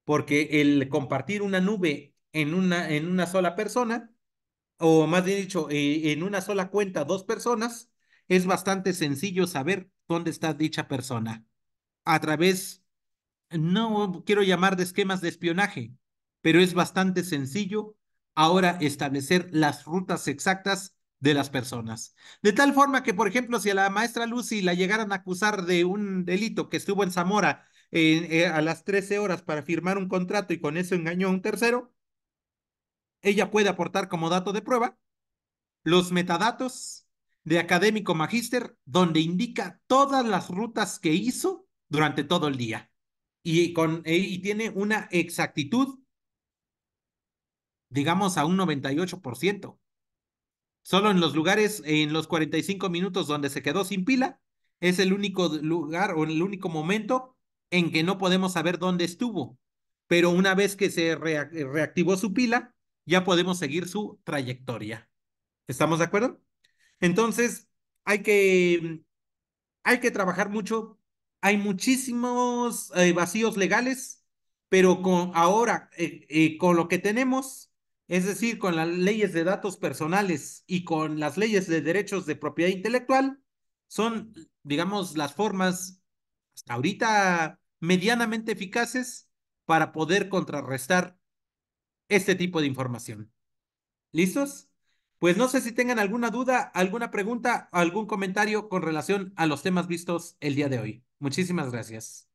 porque el compartir una nube en una sola persona, o más bien dicho, en una sola cuenta, dos personas, es bastante sencillo saber dónde está dicha persona a través, no quiero llamar de esquemas de espionaje, pero es bastante sencillo ahora establecer las rutas exactas de las personas. De tal forma que, por ejemplo, si a la maestra Lucy la llegaran a acusar de un delito que estuvo en Zamora a las 13 horas para firmar un contrato y con eso engañó a un tercero, ella puede aportar como dato de prueba los metadatos de académico magíster donde indica todas las rutas que hizo durante todo el día y tiene una exactitud, digamos, a un 98%. Solo en los lugares, en los 45 minutos donde se quedó sin pila, es el único lugar o el único momento en que no podemos saber dónde estuvo. Pero una vez que se reactivó su pila, ya podemos seguir su trayectoria. ¿Estamos de acuerdo? Entonces, hay que hay que trabajar mucho. Hay muchísimos vacíos legales, pero con ahora, con lo que tenemos, es decir, con las leyes de datos personales y con las leyes de derechos de propiedad intelectual, son, digamos, las formas hasta ahorita medianamente eficaces para poder contrarrestar este tipo de información. ¿Listos? Pues no sé si tengan alguna duda, alguna pregunta, algún comentario con relación a los temas vistos el día de hoy. Muchísimas gracias.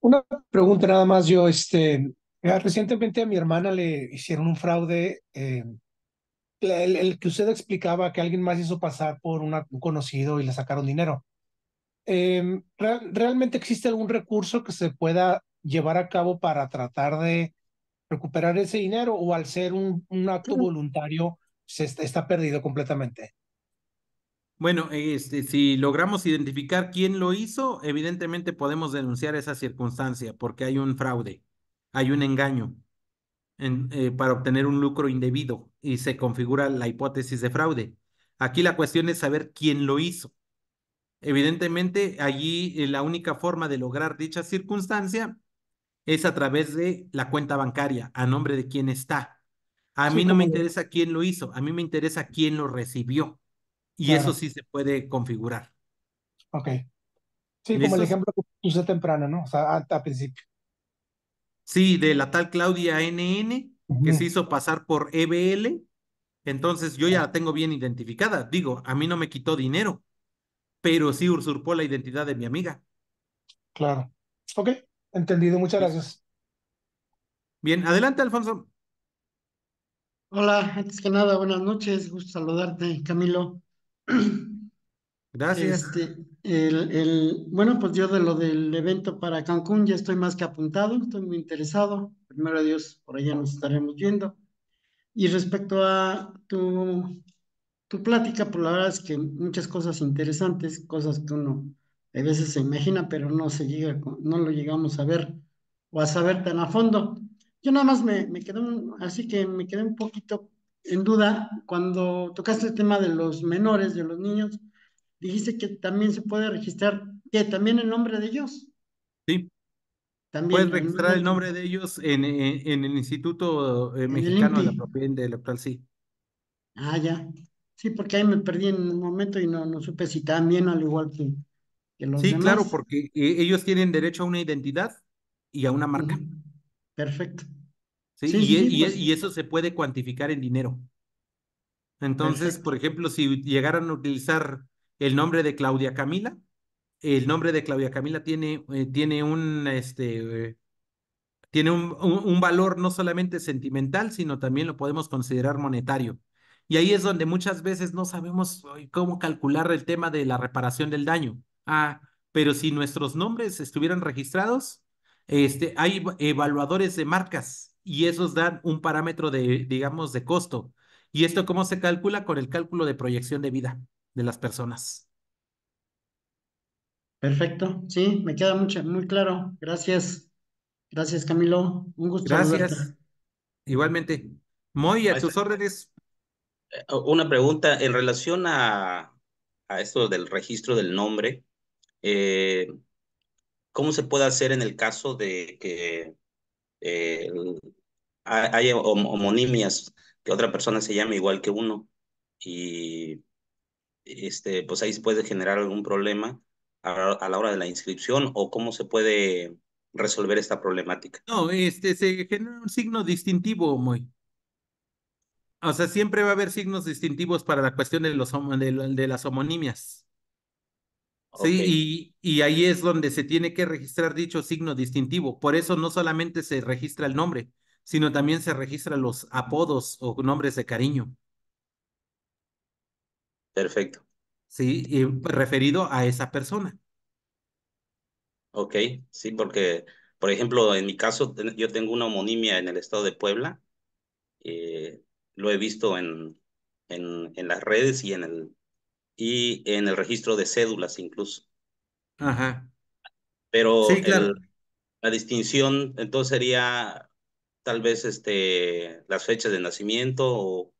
Una pregunta nada más, yo, recientemente a mi hermana le hicieron un fraude, el que usted explicaba que alguien más hizo pasar por un conocido y le sacaron dinero. ¿Realmente existe algún recurso que se pueda llevar a cabo para tratar de recuperar ese dinero o al ser un acto voluntario está perdido completamente? Bueno, si logramos identificar quién lo hizo, evidentemente podemos denunciar esa circunstancia porque hay un fraude, hay un engaño para obtener un lucro indebido y se configura la hipótesis de fraude. Aquí la cuestión es saber quién lo hizo. Evidentemente, allí la única forma de lograr dicha circunstancia es a través de la cuenta bancaria, a nombre de quién está. A Sí, mí no me como, interesa quién lo hizo, a mí me interesa quién lo recibió. Y eso claro, sí se puede configurar. ok. Sí, como el ¿Listos? ejemplo que puse temprano, ¿no? O sea, a principio. Sí, de la tal Claudia NN, que se Ujú, hizo pasar por EBL, entonces yo ya la tengo bien identificada. Digo, a mí no me quitó dinero, pero sí usurpó la identidad de mi amiga. claro. Ok, entendido, muchas ¿Sí? gracias. Bien, adelante, Alfonso. Hola, antes que nada, buenas noches, gusto saludarte, Camilo. Gracias. Bueno, pues yo de lo del evento para Cancún ya estoy más que apuntado, estoy muy interesado. Primero Dios, por allá nos estaremos viendo. Y respecto a tu plática, pues la verdad es que muchas cosas interesantes, cosas que uno a veces se imagina, pero no se llega, no lo llegamos a ver o a saber tan a fondo. Yo nada más me quedé, así que me quedé un poquito en duda cuando tocaste el tema de los menores, de los niños, dijiste que también se puede registrar, que también el nombre de ellos, Sí, puedes también al registrar mismo el nombre tiempo, de ellos en el Instituto en el Mexicano de la INPI. Propiedad Intelectual, sí. Ah, ya. Sí, porque ahí me perdí en un momento y no supe si también, al igual que los Sí, claro, demás. porque ellos tienen derecho a una identidad y a una Ujú. marca, Perfecto. ¿sí? Sí, sí, sí, pues Y eso se puede cuantificar en dinero. Entonces, perfecto. por ejemplo, si llegaran a utilizar el nombre de Claudia Camila, el nombre de Claudia Camila tiene tiene un valor no solamente sentimental, sino también lo podemos considerar monetario. Y ahí es donde muchas veces no sabemos cómo calcular el tema de la reparación del daño. Ah, pero si nuestros nombres estuvieran registrados, hay evaluadores de marcas y esos dan un parámetro de, digamos, de costo. ¿Y esto cómo se calcula? Con el cálculo de proyección de vida de las personas. Perfecto, sí, me queda muy claro. Gracias, gracias Camilo, un gusto saludarte. Gracias. Igualmente. Muy a tus Maestra, órdenes. una pregunta en relación a esto del registro del nombre. eh, ¿Cómo se puede hacer en el caso de que haya homonimias, que otra persona se llame igual que uno? Y pues ahí se puede generar algún problema a la hora de la inscripción, o cómo se puede resolver esta problemática. No, se genera un signo distintivo, muy. O sea, siempre va a haber signos distintivos para la cuestión de de las homonimias. Ok, Sí, y ahí es donde se tiene que registrar dicho signo distintivo. Por eso no solamente se registra el nombre, sino también se registran los apodos o nombres de cariño, perfecto. sí, y referido a esa persona. Ok, sí, porque, por ejemplo, en mi caso, yo tengo una homonimia en el estado de Puebla. Lo he visto en las redes y en el registro de cédulas incluso. Ajá. Pero Sí, claro. la distinción entonces sería tal vez las fechas de nacimiento o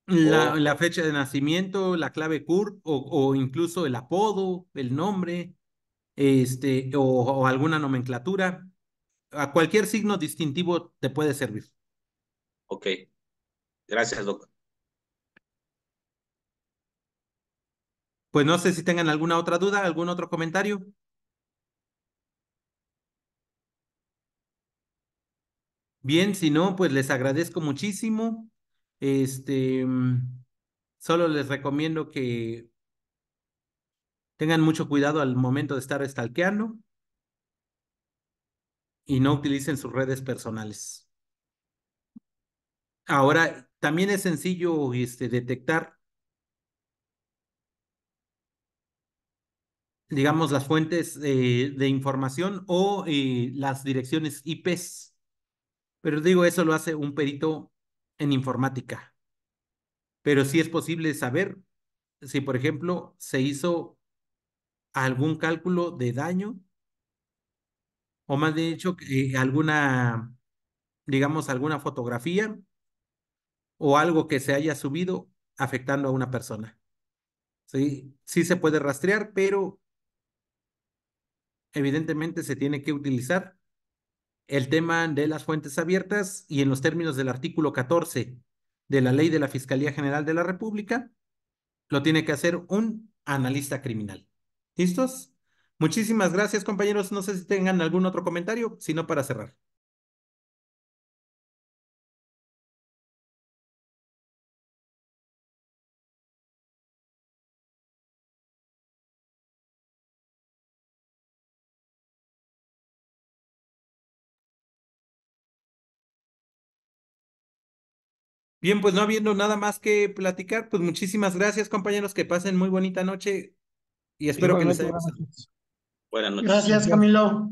La fecha de nacimiento, la clave CURP o incluso el apodo, el nombre, o alguna nomenclatura. A cualquier signo distintivo te puede servir. ok, gracias, doctor. Pues no sé si tengan alguna otra duda, algún otro comentario. Bien, si no, pues les agradezco muchísimo. Este, mm, Solo les recomiendo que tengan mucho cuidado al momento de estar stalkeando y no utilicen sus redes personales. Ahora, también es sencillo, detectar, digamos, las fuentes de información o las direcciones IPs. Pero digo, eso lo hace un perito en informática. Pero sí es posible saber si, por ejemplo, se hizo algún cálculo de daño o más bien dicho, alguna, digamos, alguna fotografía o algo que se haya subido afectando a una persona. Sí, sí se puede rastrear, pero evidentemente se tiene que utilizar el tema de las fuentes abiertas y en los términos del artículo 14 de la Ley de la Fiscalía General de la República, lo tiene que hacer un analista criminal. ¿Listos? Muchísimas gracias, compañeros. No sé si tengan algún otro comentario, sino para cerrar. Bien, pues no habiendo nada más que platicar, pues muchísimas gracias, compañeros, que pasen muy bonita noche y espero que les Igualmente, haya buenas gustado. noches. Buenas noches. Gracias Camilo.